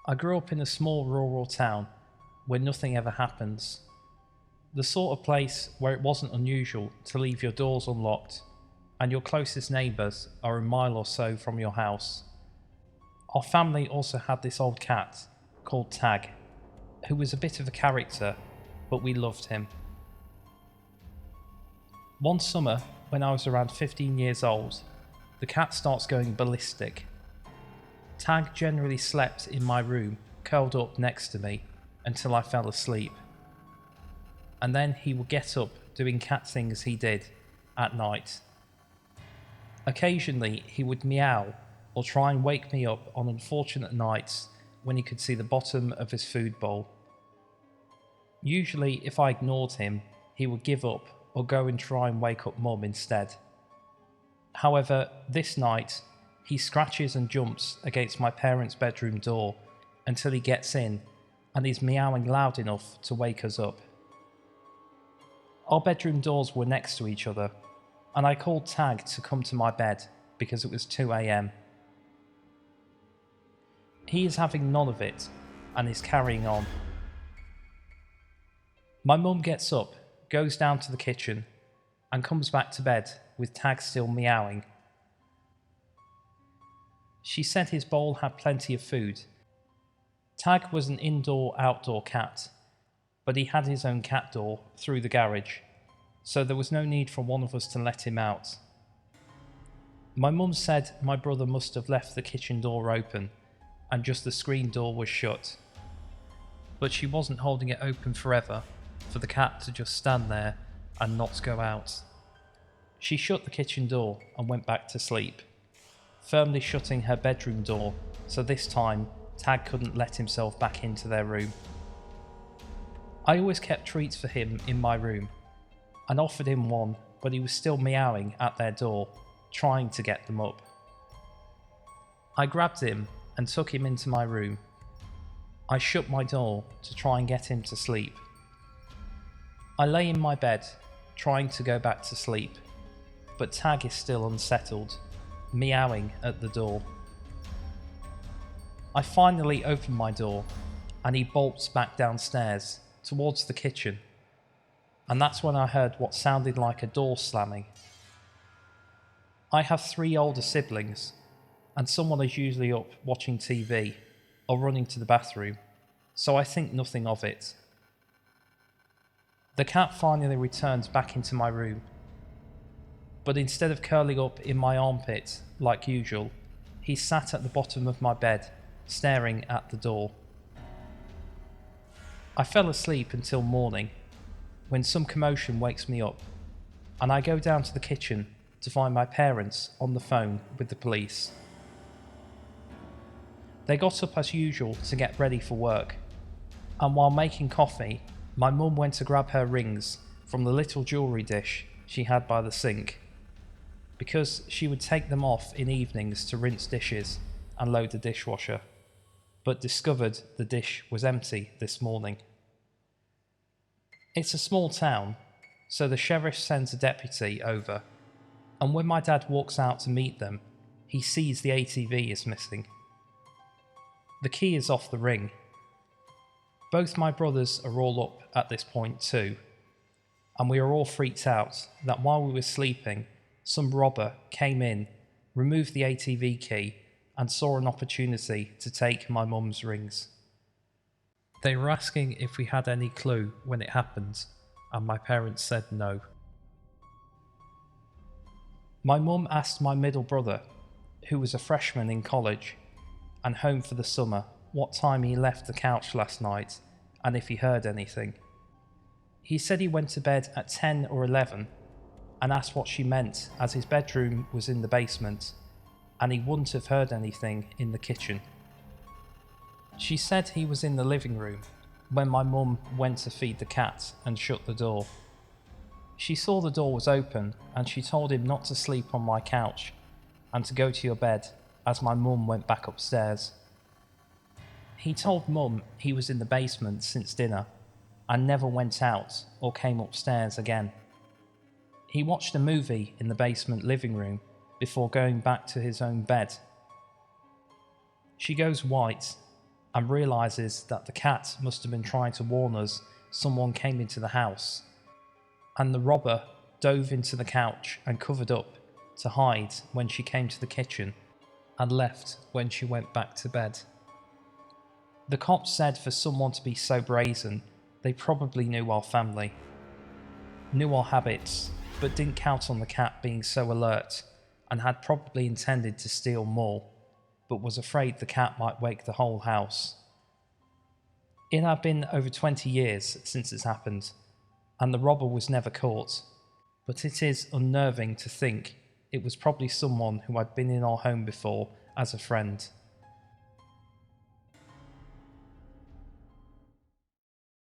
I grew up in a small rural town where nothing ever happens. The sort of place where it wasn't unusual to leave your doors unlocked and your closest neighbours are a mile or so from your house. Our family also had this old cat called Tag, who was a bit of a character, but we loved him. One summer, when I was around 15 years old, the cat starts going ballistic. Tag generally slept in my room, curled up next to me, until I fell asleep. And then he would get up doing cat things he did at night. Occasionally he would meow or try and wake me up on unfortunate nights when he could see the bottom of his food bowl. Usually if I ignored him, he would give up or go and try and wake up Mum instead. However, this night he scratches and jumps against my parents' bedroom door until he gets in and is meowing loud enough to wake us up. Our bedroom doors were next to each other, and I called Tag to come to my bed because it was 2 a.m. He is having none of it and is carrying on. My mum gets up, goes down to the kitchen, and comes back to bed with Tag still meowing. She said his bowl had plenty of food. Tag was an indoor-outdoor cat, but he had his own cat door through the garage, so there was no need for one of us to let him out. My mum said my brother must have left the kitchen door open and just the screen door was shut, but she wasn't holding it open forever for the cat to just stand there and not go out. She shut the kitchen door and went back to sleep, firmly shutting her bedroom door, so this time Tag couldn't let himself back into their room. I always kept treats for him in my room and offered him one, but he was still meowing at their door, trying to get them up. I grabbed him and took him into my room. I shut my door to try and get him to sleep. I lay in my bed, trying to go back to sleep, but Tag is still unsettled, meowing at the door. I finally open my door and he bolts back downstairs towards the kitchen, and that's when I heard what sounded like a door slamming. I have 3 older siblings, and someone is usually up watching TV or running to the bathroom, so I think nothing of it. The cat finally returns back into my room, but instead of curling up in my armpit like usual, he sat at the bottom of my bed, staring at the door. I fell asleep until morning, when some commotion wakes me up, and I go down to the kitchen to find my parents on the phone with the police. They got up as usual to get ready for work, and while making coffee, my mum went to grab her rings from the little jewellery dish she had by the sink, because she would take them off in evenings to rinse dishes and load the dishwasher, but discovered the dish was empty this morning. It's a small town, so the sheriff sends a deputy over, and when my dad walks out to meet them, he sees the ATV is missing. The key is off the ring. Both my brothers are all up at this point too, and we are all freaked out that while we were sleeping, some robber came in, removed the ATV key, and saw an opportunity to take my mum's rings. They were asking if we had any clue when it happened, and my parents said no. My mum asked my middle brother, who was a freshman in college and home for the summer, what time he left the couch last night and if he heard anything. He said he went to bed at 10 or 11 and asked what she meant, as his bedroom was in the basement and he wouldn't have heard anything in the kitchen. She said he was in the living room when my mum went to feed the cat and shut the door. She saw the door was open and she told him not to sleep on my couch and to go to your bed as my mum went back upstairs. He told Mum he was in the basement since dinner and never went out or came upstairs again. He watched a movie in the basement living room before going back to his own bed. She goes white and realises that the cat must have been trying to warn us someone came into the house, and the robber dove into the couch and covered up to hide when she came to the kitchen and left when she went back to bed. The cops said for someone to be so brazen, they probably knew our family, knew our habits, but didn't count on the cat being so alert and had probably intended to steal more, but was afraid the cat might wake the whole house. It had been over 20 years since it's happened, and the robber was never caught, but it is unnerving to think it was probably someone who had been in our home before as a friend.